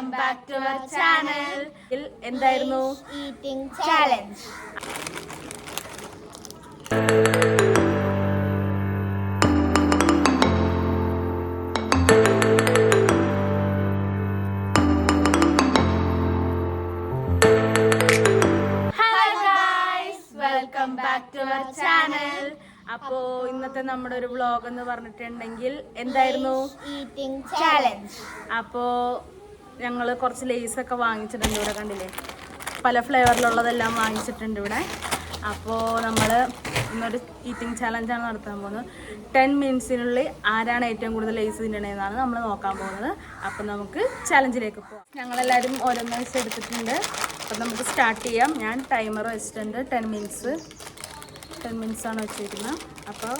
Welcome back to our channel. എന്തായിരുന്നു eating challenge. Welcome back to our channel. അപ്പോ ഇന്നത്തെ നമ്മുടെ ഒരു വ്ളോഗ് എന്ന് പറഞ്ഞിട്ടുണ്ടെങ്കിൽ എന്തായിരുന്നു ഈറ്റിംഗ് ചാലഞ്ച്. അപ്പോ ഞങ്ങള് കുറച്ച് ലേസ് ഒക്കെ വാങ്ങിച്ചിട്ടുണ്ട്. ഇവിടെ കണ്ടില്ലേ, പല ഫ്ലേവറിലുള്ളതെല്ലാം വാങ്ങിച്ചിട്ടുണ്ട് ഇവിടെ. അപ്പോൾ നമ്മൾ ഇന്നൊരു ഈറ്റിംഗ് ചാലഞ്ചാണ് നടത്താൻ പോകുന്നത്. 10 മിനിറ്റ്സിനുള്ളിൽ ആരാണ് ഏറ്റവും കൂടുതൽ ലേസ് തിന്നണതെന്നാണ് നമ്മൾ നോക്കാൻ പോകുന്നത്. അപ്പം നമുക്ക് ചാലഞ്ചിലേക്ക് പോകാം. ഞങ്ങളെല്ലാവരും ഓരോന്ന് വെച്ച് എടുത്തിട്ടുണ്ട്. അപ്പം നമുക്ക് സ്റ്റാർട്ട് ചെയ്യാം. ഞാൻ ടൈമർ വെച്ചിട്ടുണ്ട്. 10 മിനിറ്റ്സ് ആണ് വെച്ചിരിക്കുന്നത്. അപ്പോൾ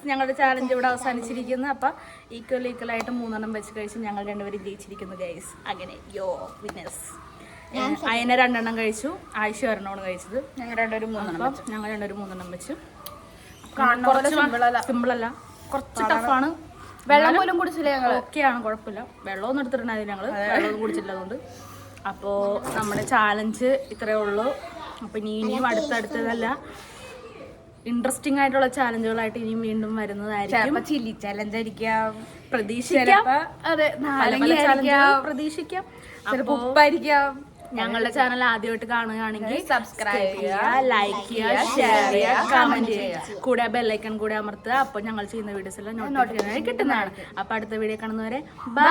ഞങ്ങളുടെ ചാലഞ്ച് ഇവിടെ അവസാനിച്ചിരിക്കുന്നു. അപ്പം ഈക്വലായിട്ട് 3 വെച്ച് കഴിച്ച് ഞങ്ങൾ രണ്ടുപേരും ജയിച്ചിരിക്കുന്നു ഗൈസ്. അങ്ങനെ വിന്നേഴ്സ്. അയനെ 2 കഴിച്ചു, ആയിഷ 1 കഴിച്ചത്. ഞങ്ങൾ രണ്ടുപേരും 3 വെച്ചു. സിമ്പിളല്ല, കുറച്ച് ടഫാണ്. വെള്ളം പോലും കുടിച്ചില്ല ഞങ്ങൾ. ഓക്കെയാണ്, കുഴപ്പമില്ല. വെള്ളമൊന്നും എടുത്തിട്ടുണ്ടായിരുന്നു ഞങ്ങൾ, വെള്ളമൊന്നും കുടിച്ചില്ല അതുകൊണ്ട്. അപ്പോൾ നമ്മുടെ ചാലഞ്ച് ഇത്രയേ ഉള്ളൂ. അപ്പം ഇനിയും അടുത്തടുത്തതല്ല ഇൻട്രസ്റ്റിംഗ് ആയിട്ടുള്ള ചാലഞ്ചുകളായിട്ട് ഇനിയും വീണ്ടും വരുന്നതായിരിക്കും. ചില്ലി ചാലഞ്ച് ആയിരിക്കാം, പ്രതീക്ഷിക്കാം. അതെ, പ്രതീക്ഷിക്കാം. ഞങ്ങളുടെ ചാനൽ ആദ്യമായിട്ട് കാണുകയാണെങ്കിൽ സബ്സ്ക്രൈബ് ചെയ്യുക, ലൈക്ക് ചെയ്യുക, ഷെയർ ചെയ്യുക, കമന്റ് ചെയ്യുക, കൂടെ ബെല്ലൈക്കൺ കൂടെ അമർത്തുക. അപ്പോൾ ഞങ്ങൾ ചെയ്യുന്ന വീഡിയോസ് എല്ലാം നോട്ടിഫിക്കേഷൻ കിട്ടുന്നതാണ്. അപ്പൊ അടുത്ത വീഡിയോ കാണുന്നവരെ ബൈ.